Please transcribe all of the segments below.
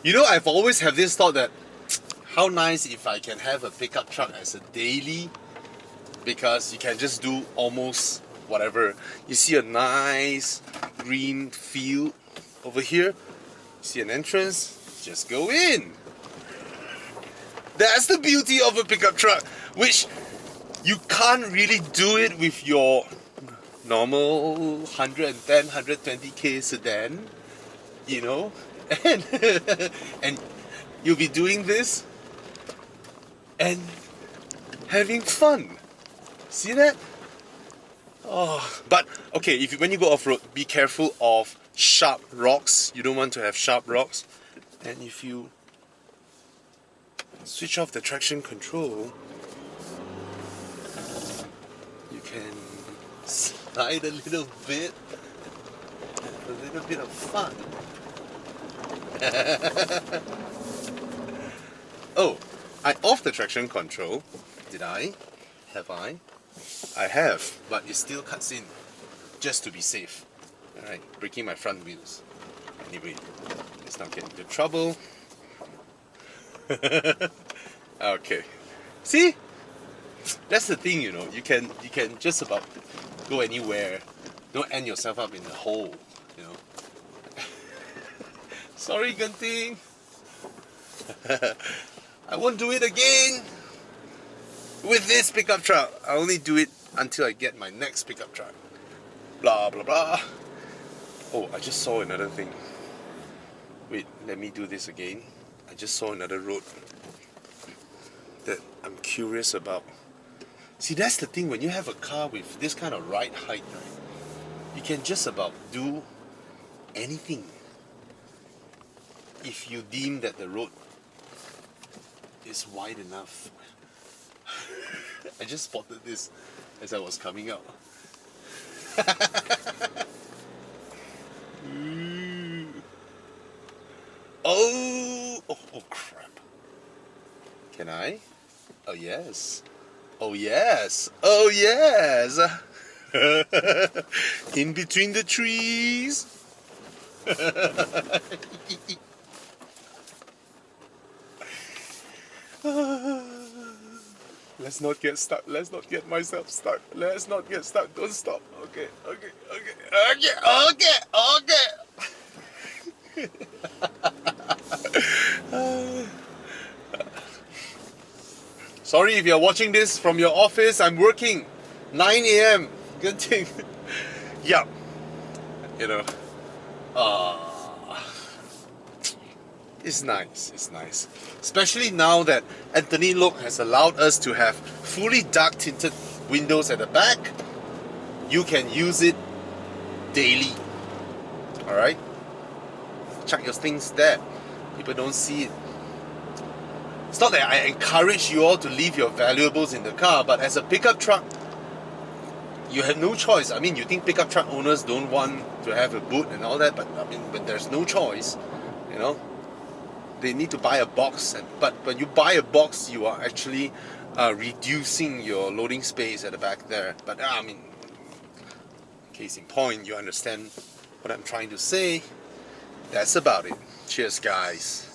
You know, I've always have this thought that how nice if I can have a pickup truck as a daily, because you can just do almost whatever. You see a nice green field over here, see an entrance, just go in. That's the beauty of a pickup truck, which you can't really do it with your normal 110, 120k sedan, you know, and and you'll be doing this and having fun. See that? Oh, but okay, when you go off-road, be careful of sharp rocks. You don't want to have sharp rocks. And if you switch off the traction control, you can slide a little bit, have a little bit of fun. Oh, I off the traction control. Did I? Have I? I have, but it still cuts in, just to be safe. Alright, breaking my front wheels. Anyway, let's not get into trouble. Okay. See? That's the thing, you know, you can just about go anywhere. Don't end yourself up in the hole, you know. Sorry, Gunting. I won't do it again with this pickup truck. I only do it until I get my next pickup truck. Blah blah blah. Oh, I just saw another thing. Wait, let me do this again. I just saw another road that I'm curious about. See, that's the thing, when you have a car with this kind of ride height, right? You can just about do anything if you deem that the road is wide enough. I just spotted this as I was coming out. Oh crap. Can I? Oh yes. Oh yes. Oh yes. In between the trees. Let's not get stuck. Let's not get myself stuck. Let's not get stuck. Don't stop. Okay. Sorry if you're watching this from your office. I'm working. 9 a.m. Good thing. Yeah. You know. It's nice. It's nice. Especially now that Anthony Look has allowed us to have fully dark tinted windows at the back. You can use it daily. Alright? Chuck your things there. People don't see it. It's not that I encourage you all to leave your valuables in the car, but as a pickup truck, you have no choice. I mean, you think pickup truck owners don't want to have a boot and all that, but I mean, when there's no choice, you know, they need to buy a box. But when you buy a box, you are actually reducing your loading space at the back there. But I mean, case in point, you understand what I'm trying to say. That's about it. Cheers, guys.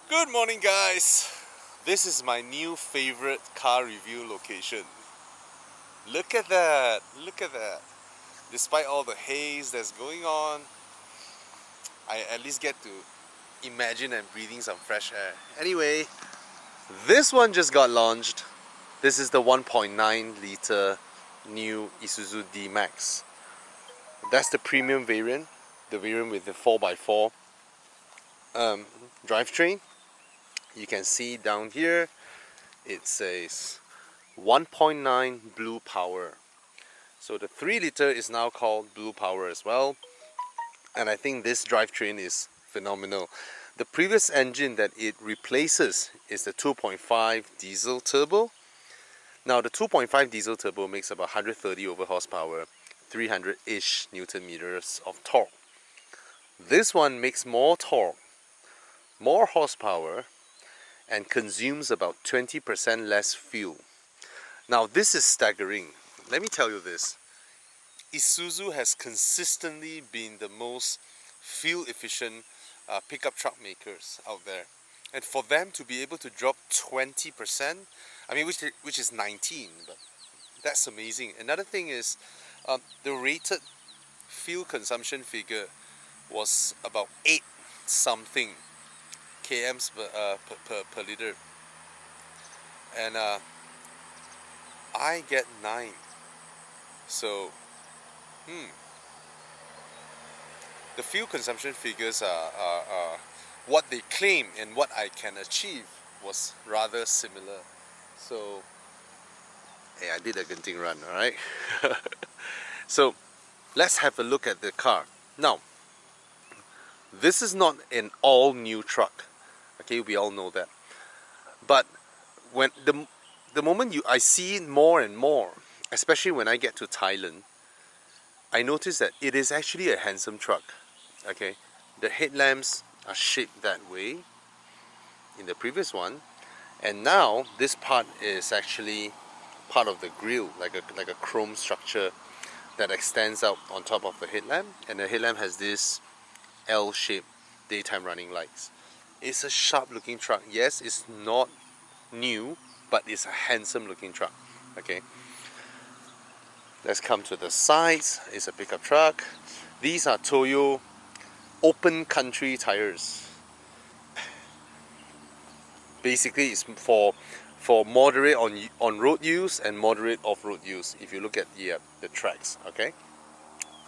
Good morning, guys. This is my new favorite car review location. Look at that. Look at that. Despite all the haze that's going on, I at least get to imagine and breathing some fresh air. Anyway, this one just got launched. This is the 1.9 liter new Isuzu Dmax. That's the premium variant, the variant with the 4x4 drivetrain. You can see down here it says 1.9 Blue Power. So the 3 liter is now called Blue Power as well. And I think this drivetrain is phenomenal. The previous engine that it replaces is the 2.5 diesel turbo. Now the 2.5 diesel turbo makes about 130 over horsepower, 300-ish Newton meters of torque. This one makes more torque, more horsepower, and consumes about 20% less fuel. Now this is staggering. Let me tell you this. Isuzu has consistently been the most fuel-efficient pickup truck makers out there. And for them to be able to drop 20%, I mean, which is 19, but that's amazing. Another thing is the rated fuel consumption figure was about 8 something kms per liter, and I get 9. So the fuel consumption figures are what they claim and what I can achieve was rather similar. So hey, I did a Genting run, alright? So let's have a look at the car. Now, this is not an all-new truck. Okay, we all know that. But when the moment I see it more and more, especially when I get to Thailand, I notice that it is actually a handsome truck. Okay, the headlamps are shaped that way in the previous one, and now this part is actually part of the grille, like a chrome structure that extends out on top of the headlamp, and the headlamp has this L-shaped daytime running lights. It's a sharp looking truck. Yes, it's not new, but it's a handsome looking truck. Okay, let's come to the sides. It's a pickup truck. These are Toyo open country tires. Basically, it's for moderate on road use and moderate off-road use. If you look at the tracks, okay.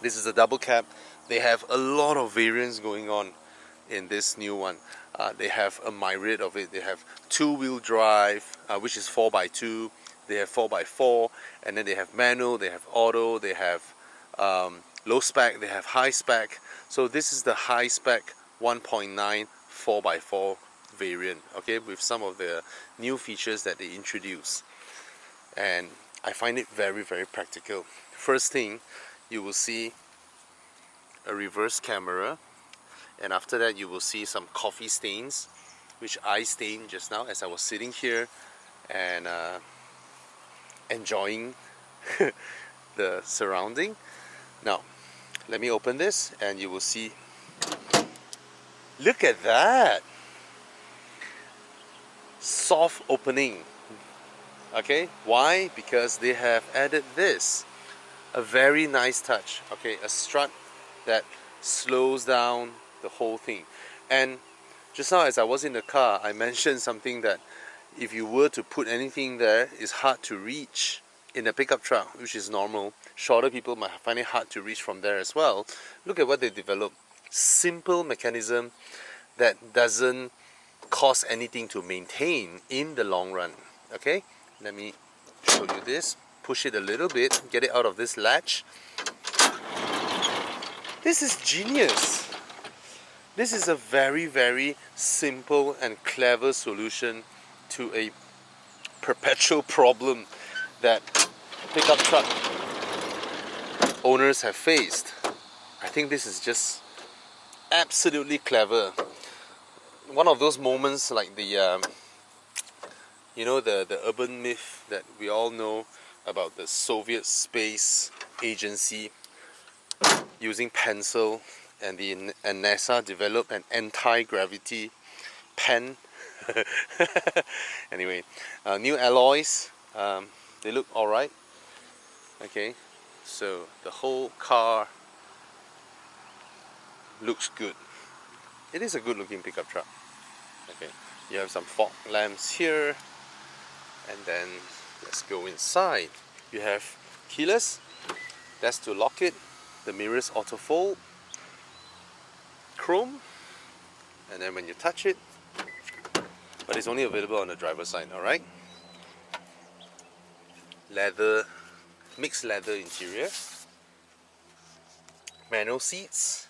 This is a double cab. They have a lot of variants going on in this new one. They have a myriad of it. They have two-wheel drive, which is 4x2. They have 4x4, and then they have manual. They have auto. They have low spec. They have high spec. So this is the high spec 1.9 4x4 variant, okay, with some of the new features that they introduce, and I find it very, very practical. First thing, you will see a reverse camera, and after that you will see some coffee stains, which I stained just now as I was sitting here and enjoying the surrounding. Now let me open this and you will see. Look at that! Soft opening. Okay, why? Because they have added this, a very nice touch. Okay, a strut that slows down the whole thing. And just now as I was in the car, I mentioned something that if you were to put anything there, it's hard to reach in a pickup truck, which is normal. Shorter people might find it hard to reach from there as well. Look at what they developed. Simple mechanism that doesn't cost anything to maintain in the long run. Okay, let me show you this. Push it a little bit, get it out of this latch. This is genius. This is a very, very simple and clever solution to a perpetual problem that pickup truck owners have faced. I think this is just absolutely clever. One of those moments like the the urban myth that we all know about the Soviet Space Agency using pencil, and NASA developed an anti-gravity pen. Anyway, new alloys, they look alright. Okay, so the whole car looks good. It is a good looking pickup truck. Okay, you have some fog lamps here, and then let's go inside. You have keyless, that's to lock it. The mirrors auto fold, chrome, and then when you touch it, but it's only available on the driver's side. Alright, leather, mixed leather interior, manual seats,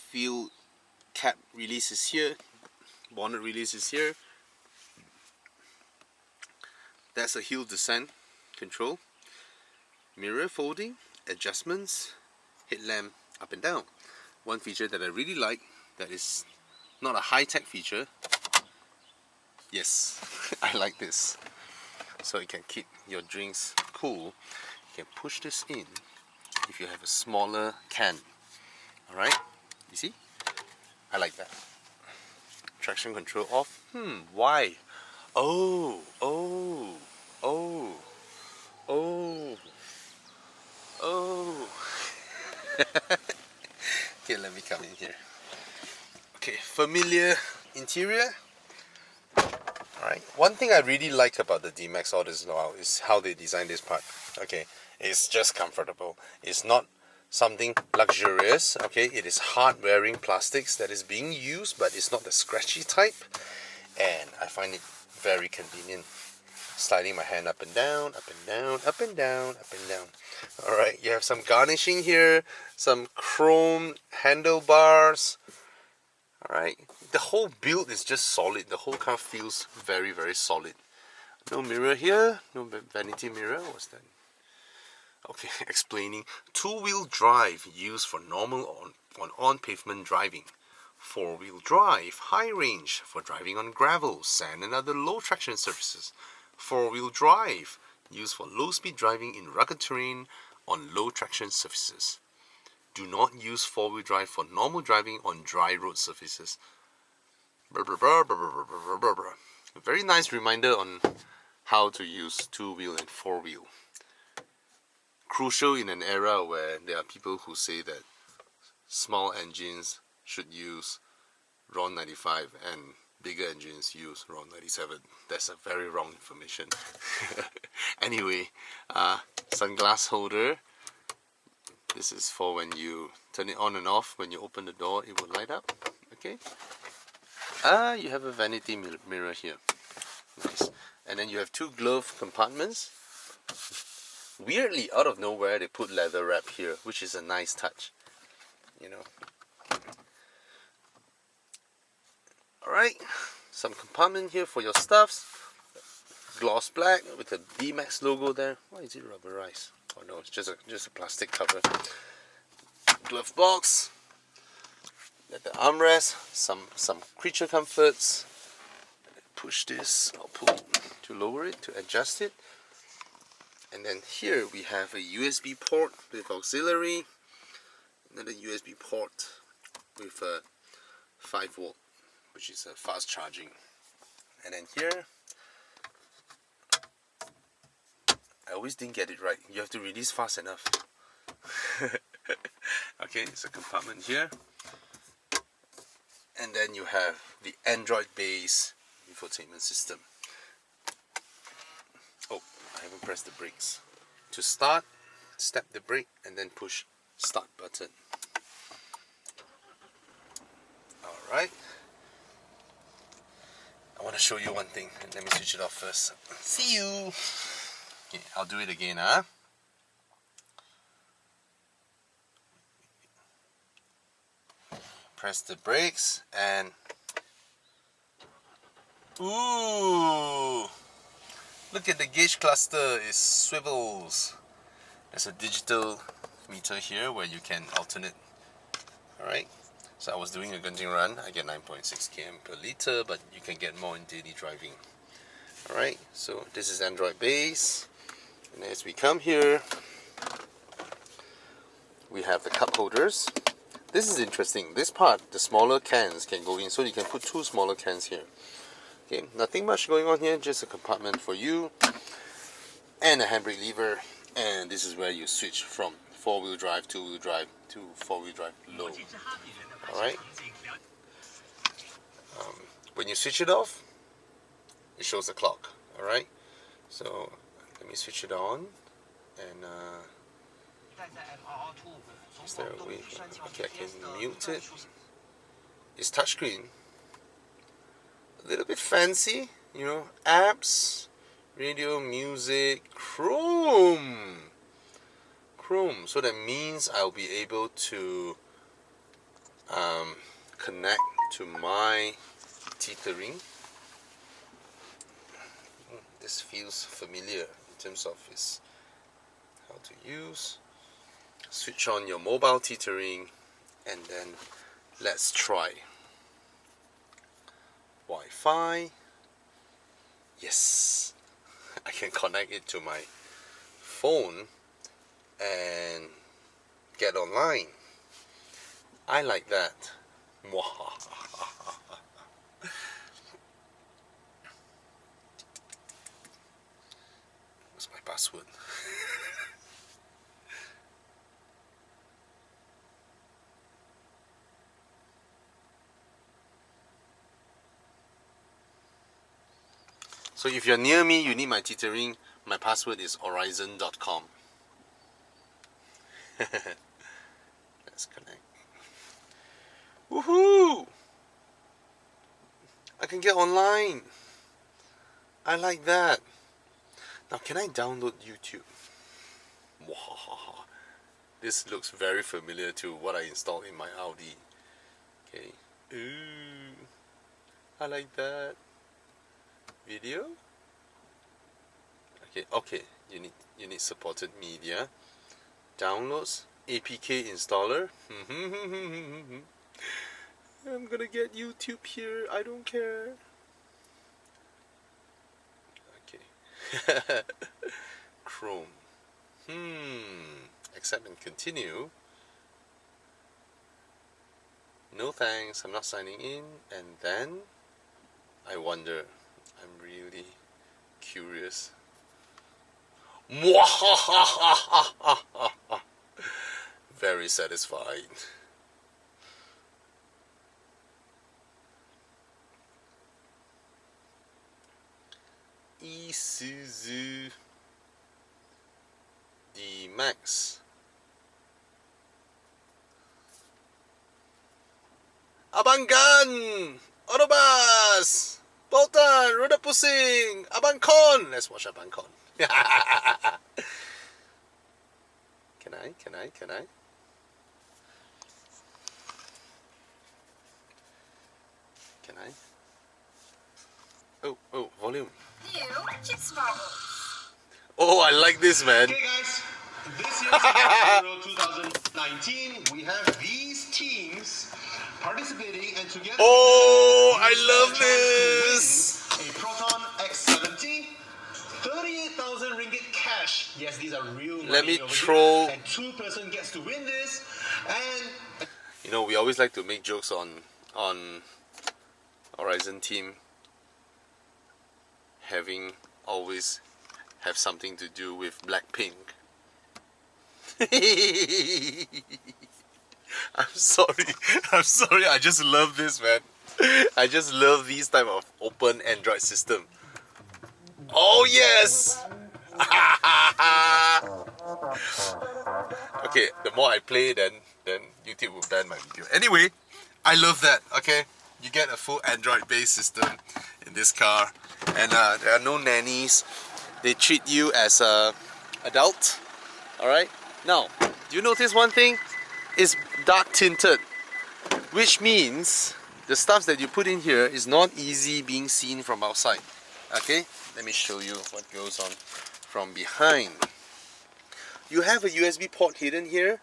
fuel cap release is here, bonnet release is here. That's a hill descent control, mirror folding, adjustments, headlamp up and down. One feature that I really like that is not a high-tech feature. Yes, I like this. So you can keep your drinks cool. You can push this in if you have a smaller can. Alright, you see? I like that. Traction control off. Why? Oh. Okay, let me come in here. Okay, familiar interior. Alright, one thing I really like about the Dmax orders now is how they design this part. Okay, it's just comfortable. It's not something luxurious. Okay, it is hard wearing plastics that is being used, but it's not the scratchy type. And I find it very convenient. Sliding my hand up and down, up and down, up and down, up and down. Alright, you have some garnishing here, some chrome handlebars. Alright, the whole build is just solid. The whole car feels very, very solid. No mirror here, no vanity mirror. What's that? Okay, explaining. Two-wheel drive used for normal on-pavement driving. Four-wheel drive, high range for driving on gravel, sand and other low traction surfaces. Four-wheel drive used for low-speed driving in rugged terrain on low traction surfaces. Do not use four-wheel drive for normal driving on dry road surfaces. A very nice reminder on how to use two-wheel and four-wheel. Crucial in an era where there are people who say that small engines should use RON 95 and bigger engines use RON 97. That's a very wrong information. Anyway, sunglass holder. This is for when you turn it on and off. When you open the door, it will light up. Okay. You have a vanity mirror here. Nice. And then you have two glove compartments. Weirdly, out of nowhere, they put leather wrap here, which is a nice touch. You know. Alright, some compartment here for your stuffs. Gloss black with the Dmax logo there. Why is it rubberized? Oh no, it's just a plastic cover. Glove box. The armrest. Some creature comforts. Push this. I'll pull to lower it, to adjust it. And then here we have a USB port with auxiliary. Another USB port with a 5 volt, which is a fast charging. And then here, I always didn't get it right. You have to release fast enough. Okay, it's a compartment here. And then you have the Android based infotainment system. Oh, I haven't pressed the brakes. To start, step the brake and then push start button. Alright. I want to show you one thing. Let me switch it off first. See you! Okay, I'll do it again, huh? Press the brakes and... Ooh! Look at the gauge cluster, it swivels. There's a digital meter here where you can alternate. Alright, so I was doing a Genting run. I get 9.6 km per liter, but you can get more in daily driving. Alright, so this is Android base. And as we come here, we have the cup holders. This is interesting. This part, the smaller cans can go in, so you can put two smaller cans here. Okay, nothing much going on here, just a compartment for you and a handbrake lever, and this is where you switch from four-wheel drive, two-wheel drive to four-wheel drive low. Alright, when you switch it off, it shows the clock. Alright, so let me switch it on, and is there a way? Okay, I can mute it. It's touchscreen. A little bit fancy, you know, apps, radio, music, Chrome. So that means I'll be able to connect to my tethering. This feels familiar in terms of its how to use. Switch on your mobile tethering, and then let's try. Wi-Fi. Yes, I can connect it to my phone and get online. I like that. What's my password? So if you're near me, you need my tutoring. My password is horizon.com. Let's connect. Woohoo! I can get online. I like that. Now, can I download YouTube? This looks very familiar to what I installed in my Audi. Okay. Ooh, I like that. Video. Okay. You need supported media. Downloads. APK installer. I'm gonna get YouTube here. I don't care. Okay. Chrome. Accept and continue. No thanks, I'm not signing in. And then I wonder. I'm really curious. Very satisfied. Isuzu Dmax. Abanggan! Autobus! Bolton! Roda Pusing! Abangkon! Let's watch Abangkon. Can I? Oh, volume. New Chips Marbles. Oh, I like this, man. Okay, guys, this year's Euro 2019, we have these teams participating, and together. Oh, I we love stand a this. chance to win a Proton X70, 38,000 ringgit cash. Yes, these are real money. Let me over troll. here, and 2-person gets to win this, and You know, we always like to make jokes on Horizon team having always have something to do with Blackpink. I'm sorry, I just love this, man. I just love these type of open Android system. Oh yes! Okay, the more I play, then YouTube will ban my video. Anyway, I love that. Okay, you get a full Android-based system in this car, and there are no nannies. They treat you as a adult. All right. Now, do you notice one thing? It's dark tinted, which means the stuff that you put in here is not easy being seen from outside. Okay, let me show you what goes on from behind. You have a USB port hidden here,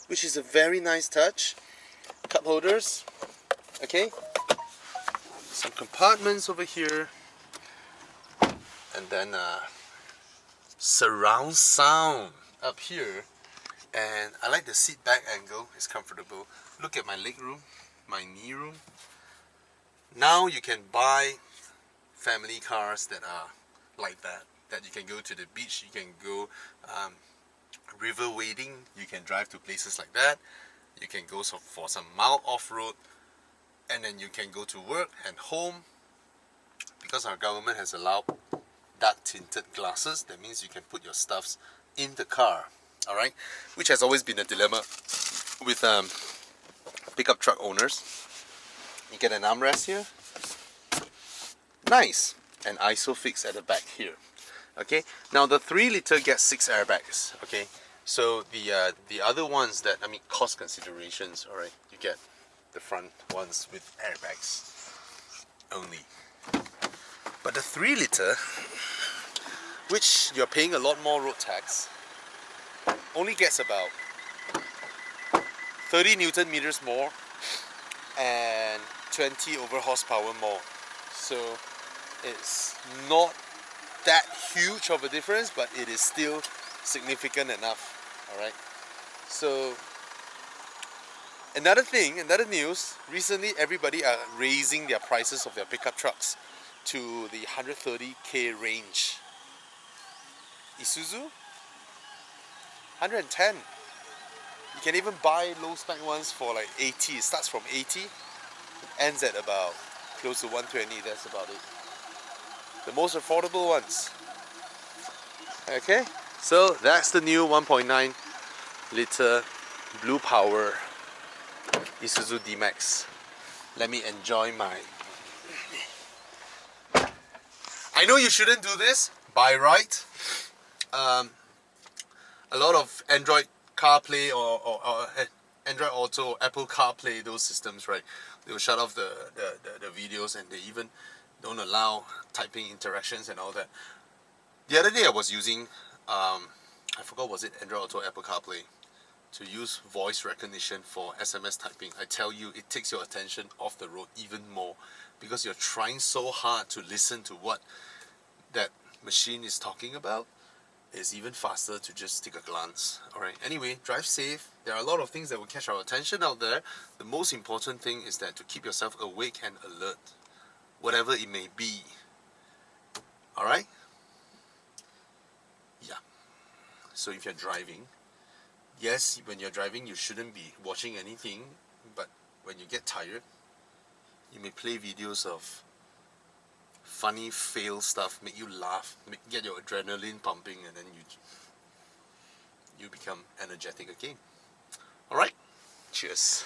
which is a very nice touch. Cup holders, okay. Some compartments over here, and then surround sound up here. And I like the seat back angle, it's comfortable. Look at my leg room, my knee room. Now you can buy family cars that are like that you can go to the beach, you can go river wading, you can drive to places like that, you can go for some mild off-road, and then you can go to work and home. Because our government has allowed dark tinted glasses, that means you can put your stuffs in the car. Alright, which has always been a dilemma with pickup truck owners. You get an armrest here, nice, and ISOFIX at the back here. Okay, now the 3-liter gets 6 airbags. Okay, so the other ones that, I mean, cost considerations. Alright, you get the front ones with airbags only, but the 3-liter, which you're paying a lot more road tax, only gets about 30 Newton meters more and 20 over horsepower more. So it's not that huge of a difference, but it is still significant enough. Alright, so Another thing, another news, recently everybody are raising their prices of their pickup trucks to the 130k range. Isuzu, 110. You can even buy low spec ones for like 80. It starts from 80, ends at about close to 120. That's about it. The most affordable ones. Okay, so that's the new 1.9 liter blue power Isuzu Dmax. Let me enjoy my... I know you shouldn't do this by right. A lot of Android CarPlay or Android Auto, Apple CarPlay, those systems, right? They will shut off the videos, and they even don't allow typing interactions and all that. The other day I was using, I forgot, was it Android Auto, Apple CarPlay, to use voice recognition for SMS typing. I tell you, it takes your attention off the road even more, because you're trying so hard to listen to what that machine is talking about. It's even faster to just take a glance. Alright, anyway, drive safe. There are a lot of things that will catch our attention out there. The most important thing is that to keep yourself awake and alert, whatever it may be. Alright? Yeah. So if you're driving, yes, when you're driving you shouldn't be watching anything, but when you get tired, you may play videos of funny fail stuff, make you laugh, get your adrenaline pumping, and then you become energetic again. Alright? Cheers.